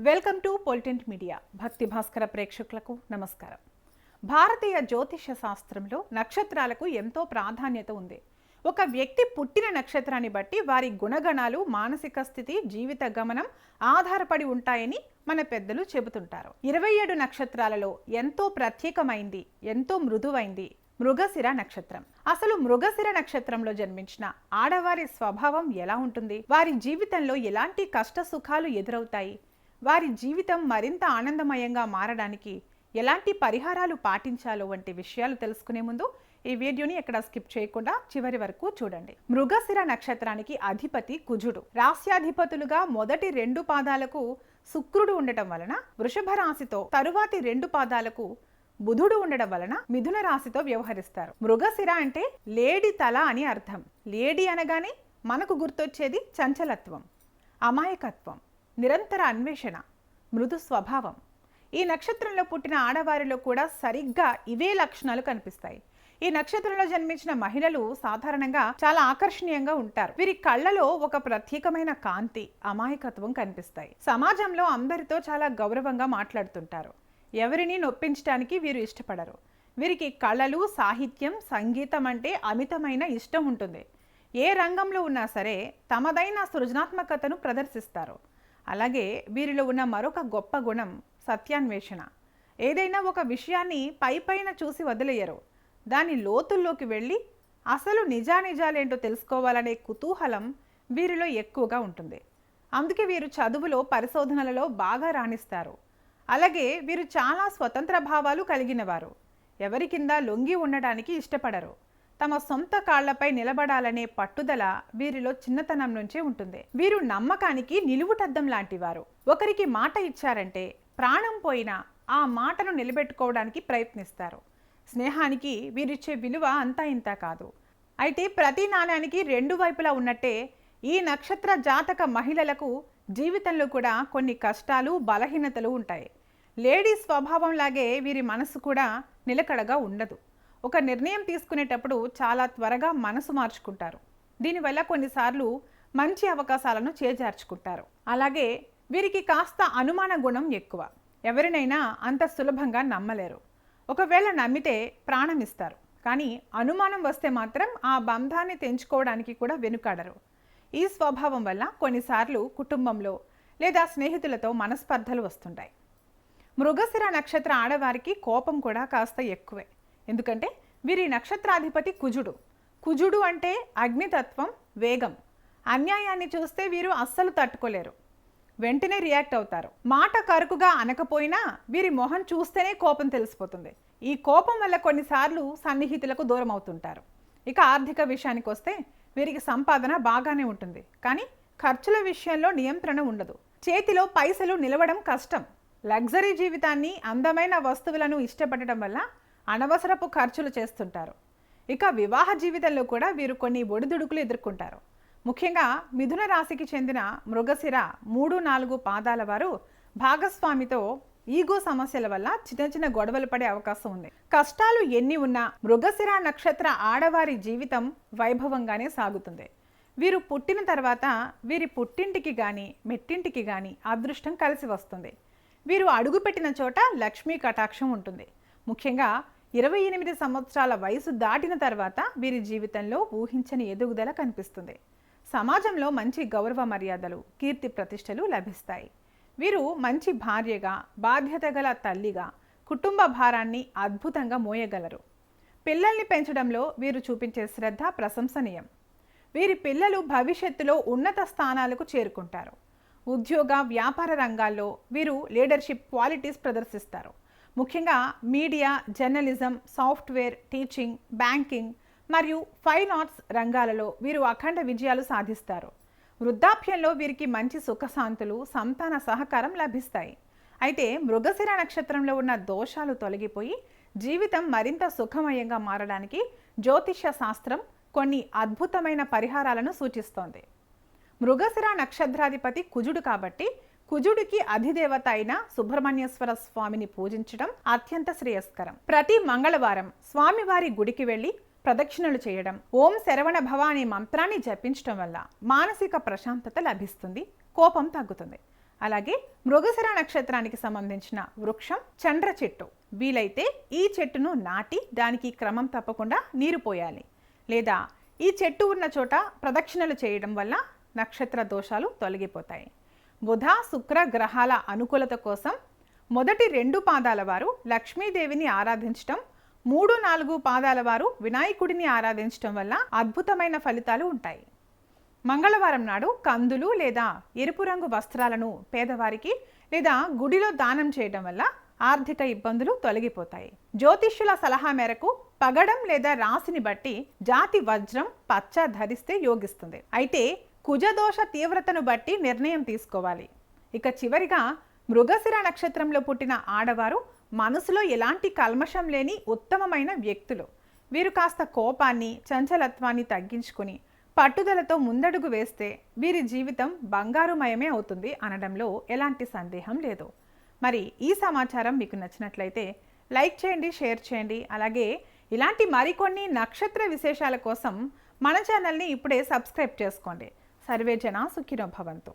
Welcome to పొలిటెంట్ media. భక్తి భాస్కర ప్రేక్షకులకు నమస్కారం. భారతీయ జ్యోతిష శాస్త్రంలో నక్షత్రాలకు ఎంతో ప్రాధాన్యత ఉంది. ఒక వ్యక్తి పుట్టిన నక్షత్రాన్ని బట్టి వారి గుణగణాలు, మానసిక స్థితి, జీవిత గమనం ఆధారపడి ఉంటాయని మన పెద్దలు చెబుతుంటారు. 27 నక్షత్రాలలో ఎంతో ప్రత్యేకమైంది, ఎంతో మృదువైంది మృగశిర నక్షత్రం. అసలు మృగశిర నక్షత్రంలో జన్మించిన ఆడవారి స్వభావం ఎలా ఉంటుంది? వారి జీవితంలో ఎలాంటి కష్ట సుఖాలు ఎదురవుతాయి? వారి జీవితం మరింత ఆనందమయంగా మారడానికి ఎలాంటి పరిహారాలు పాటించాలో వంటి విషయాలు తెలుసుకునే ముందు ఈ వీడియోని ఎక్కడ స్కిప్ చేయకుండా చివరి వరకు చూడండి. మృగశిర నక్షత్రానికి అధిపతి కుజుడు. రాశ్యాధిపతులుగా మొదటి 2 పాదాలకు శుక్రుడు ఉండటం వలన వృషభ రాశితో, తరువాతి 2 పాదాలకు బుధుడు ఉండడం వలన మిథున రాశితో వ్యవహరిస్తారు. మృగశిర అంటే లేడి తల అని అర్థం. లేడి అనగానే మనకు గుర్తొచ్చేది చంచలత్వం, అమాయకత్వం, నిరంతర అన్వేషణ, మృదు స్వభావం. ఈ నక్షత్రంలో పుట్టిన ఆడవారిలో కూడా సరిగ్గా ఇవే లక్షణాలు కనిపిస్తాయి. ఈ నక్షత్రంలో జన్మించిన మహిళలు సాధారణంగా చాలా ఆకర్షణీయంగా ఉంటారు. వీరి కళ్ళలో ఒక ప్రత్యేకమైన కాంతి, అమాయకత్వం కనిపిస్తాయి. సమాజంలో అందరితో చాలా గౌరవంగా మాట్లాడుతుంటారు. ఎవరిని నొప్పించడానికి వీరు ఇష్టపడరు. వీరికి కళలు, సాహిత్యం, సంగీతం అంటే అమితమైన ఇష్టం ఉంటుంది. ఏ రంగంలో ఉన్నా సరే తమదైన సృజనాత్మకతను ప్రదర్శిస్తారు. అలాగే వీరిలో ఉన్న మరొక గొప్ప గుణం సత్యాన్వేషణ. ఏదైనా ఒక విషయాన్ని పైపైన చూసి వదిలేయరు. దాని లోతుల్లోకి వెళ్ళి అసలు నిజానిజాలేంటో తెలుసుకోవాలనే కుతూహలం వీరిలో ఎక్కువగా ఉంటుంది. అందుకే వీరు చదువులో, పరిశోధనలలో బాగా రాణిస్తారు. అలాగే వీరు చాలా స్వతంత్ర భావాలు కలిగిన వారు. ఎవరి కింద లొంగి ఉండడానికి ఇష్టపడరు. తమ సొంత కాళ్లపై నిలబడాలనే పట్టుదల వీరిలో చిన్నతనం నుంచే ఉంటుంది. వీరు నమ్మకానికి నిలువుటద్దం లాంటి వారు. ఒకరికి మాట ఇచ్చారంటే ప్రాణం పోయినా ఆ మాటను నిలబెట్టుకోవడానికి ప్రయత్నిస్తారు. స్నేహానికి వీరిచ్చే విలువ అంతా ఇంత కాదు. అయితే ప్రతి నాణ్యానికి 2 వైపులా ఉన్నట్టే ఈ నక్షత్ర జాతక మహిళలకు జీవితంలో కూడా కొన్ని కష్టాలు, బలహీనతలు ఉంటాయి. లేడీ స్వభావం లాగే వీరి మనసు కూడా నిలకడగా ఉండదు. ఒక నిర్ణయం తీసుకునేటప్పుడు చాలా త్వరగా మనసు మార్చుకుంటారు. దీనివల్ల కొన్నిసార్లు మంచి అవకాశాలను చేజార్చుకుంటారు. అలాగే వీరికి కాస్త అనుమాన గుణం ఎక్కువ. ఎవరినైనా అంత సులభంగా నమ్మలేరు. ఒకవేళ నమ్మితే ప్రాణం ఇస్తారు. కానీ అనుమానం వస్తే మాత్రం ఆ బంధాన్ని తెంచుకోవడానికి కూడా వెనుకాడరు. ఈ స్వభావం వల్ల కొన్నిసార్లు కుటుంబంలో లేదా స్నేహితులతో మనస్పర్ధలు వస్తుంటాయి. మృగశిర నక్షత్ర ఆడవారికి కోపం కూడా కాస్త ఎక్కువే. ఎందుకంటే వీరి నక్షత్రాధిపతి కుజుడు. కుజుడు అంటే అగ్నితత్వం, వేగం. అన్యాయాన్ని చూస్తే వీరు అస్సలు తట్టుకోలేరు. వెంటనే రియాక్ట్ అవుతారు. మాట కరుకుగా అనకపోయినా వీరి మొహం చూస్తేనే కోపం తెలిసిపోతుంది. ఈ కోపం వల్ల కొన్నిసార్లు సన్నిహితులకు దూరం అవుతుంటారు. ఇక ఆర్థిక విషయానికి వస్తే వీరికి సంపాదన బాగానే ఉంటుంది. కానీ ఖర్చుల విషయంలో నియంత్రణ ఉండదు. చేతిలో పైసలు నిలవడం కష్టం. లగ్జరీ జీవితాన్ని, అందమైన వస్తువులను ఇష్టపడటం వల్ల అనవసరపు ఖర్చులు చేస్తుంటారు. ఇక వివాహ జీవితంలో కూడా వీరు కొన్ని ఒడిదుడుకులు ఎదుర్కొంటారు. ముఖ్యంగా మిథున రాశికి చెందిన మృగశిర 3, 4 పాదాల వారు భాగస్వామితో ఈగో సమస్యల వల్ల చిన్న గొడవలు పడే అవకాశం ఉంది. కష్టాలు ఎన్ని ఉన్నా మృగశిర నక్షత్ర ఆడవారి జీవితం వైభవంగానే సాగుతుంది. వీరు పుట్టిన తర్వాత వీరి పుట్టింటికి కానీ, మెట్టింటికి కానీ అదృష్టం కలిసి వస్తుంది. వీరు అడుగుపెట్టిన చోట లక్ష్మీ కటాక్షం ఉంటుంది. ముఖ్యంగా 28 సంవత్సరాల వయసు దాటిన తర్వాత వీరి జీవితంలో ఊహించని ఎదుగుదల కనిపిస్తుంది. సమాజంలో మంచి గౌరవ మర్యాదలు, కీర్తి ప్రతిష్టలు లభిస్తాయి. వీరు మంచి భార్యగా, బాధ్యత గల తల్లిగా కుటుంబ భారాన్ని అద్భుతంగా మోయగలరు. పిల్లల్ని పెంచడంలో వీరు చూపించే శ్రద్ధ ప్రశంసనీయం. వీరి పిల్లలు భవిష్యత్తులో ఉన్నత స్థానాలకు చేరుకుంటారు. ఉద్యోగ, వ్యాపార రంగాల్లో వీరు లీడర్షిప్ క్వాలిటీస్ ప్రదర్శిస్తారు. ముఖ్యంగా media, journalism, software, teaching, banking మరియు ఫైన్ ఆర్ట్స్ రంగాలలో వీరు అఖండ విజయాలు సాధిస్తారు. వృద్ధాప్యంలో వీరికి మంచి సుఖశాంతులు, సంతాన సహకారం లభిస్తాయి. అయితే మృగశిర నక్షత్రంలో ఉన్న దోషాలు తొలగిపోయి జీవితం మరింత సుఖమయంగా మారడానికి జ్యోతిష్య శాస్త్రం కొన్ని అద్భుతమైన పరిహారాలను సూచిస్తోంది. మృగశిర నక్షత్రాధిపతి కుజుడు కాబట్టి కుజుడికి అధిదేవత అయిన సుబ్రహ్మణ్యేశ్వర స్వామిని పూజించడం అత్యంత శ్రేయస్కరం. ప్రతి మంగళవారం స్వామివారి గుడికి వెళ్ళి ప్రదక్షిణలు చేయడం, ఓం శరవణ భవ అనే మంత్రాన్ని జపించడం వల్ల మానసిక ప్రశాంతత లభిస్తుంది, కోపం తగ్గుతుంది. అలాగే మృగశిర నక్షత్రానికి సంబంధించిన వృక్షం చండ్ర చెట్టు. వీలైతే ఈ చెట్టును నాటి దానికి క్రమం తప్పకుండా నీరు పోయాలి, లేదా ఈ చెట్టు ఉన్న చోట ప్రదక్షిణలు చేయడం వల్ల నక్షత్ర దోషాలు తొలగిపోతాయి. బుధ శుక్ర గ్రహాల అనుకూలత కోసం మొదటి 2 పాదాల వారు లక్ష్మీదేవిని ఆరాధించటం, 3, 4 పాదాల వారు వినాయకుడిని ఆరాధించటం వల్ల అద్భుతమైన ఫలితాలు ఉంటాయి. మంగళవారం నాడు కందులు లేదా ఎరుపు రంగు వస్త్రాలను పేదవారికి లేదా గుడిలో దానం చేయడం వల్ల ఆర్థిక ఇబ్బందులు తొలగిపోతాయి. జ్యోతిష్యుల సలహా మేరకు పగడం లేదా రాశిని బట్టి జాతి వజ్రం పచ్చ ధరిస్తే యోగిస్తుంది. అయితే కుజదోష తీవ్రతను బట్టి నిర్ణయం తీసుకోవాలి. ఇక చివరిగా మృగశిర నక్షత్రంలో పుట్టిన ఆడవారు మనసులో ఎలాంటి కల్మషం లేని ఉత్తమమైన వ్యక్తులు. వీరు కాస్త కోపాన్ని చంచలత్వాన్ని తగ్గించుకుని పట్టుదలతో ముందడుగు వేస్తే వీరి జీవితం బంగారుమయమే అవుతుంది అనడంలో ఎలాంటి సందేహం లేదు. మరి ఈ సమాచారం మీకు నచ్చినట్లయితే లైక్ చేయండి, షేర్ చేయండి. అలాగే ఇలాంటి మరికొన్ని నక్షత్ర విశేషాల కోసం మన ఛానల్ని ఇప్పుడే సబ్స్క్రైబ్ చేసుకోండి. సర్వే జన సుఖినో భవంతు.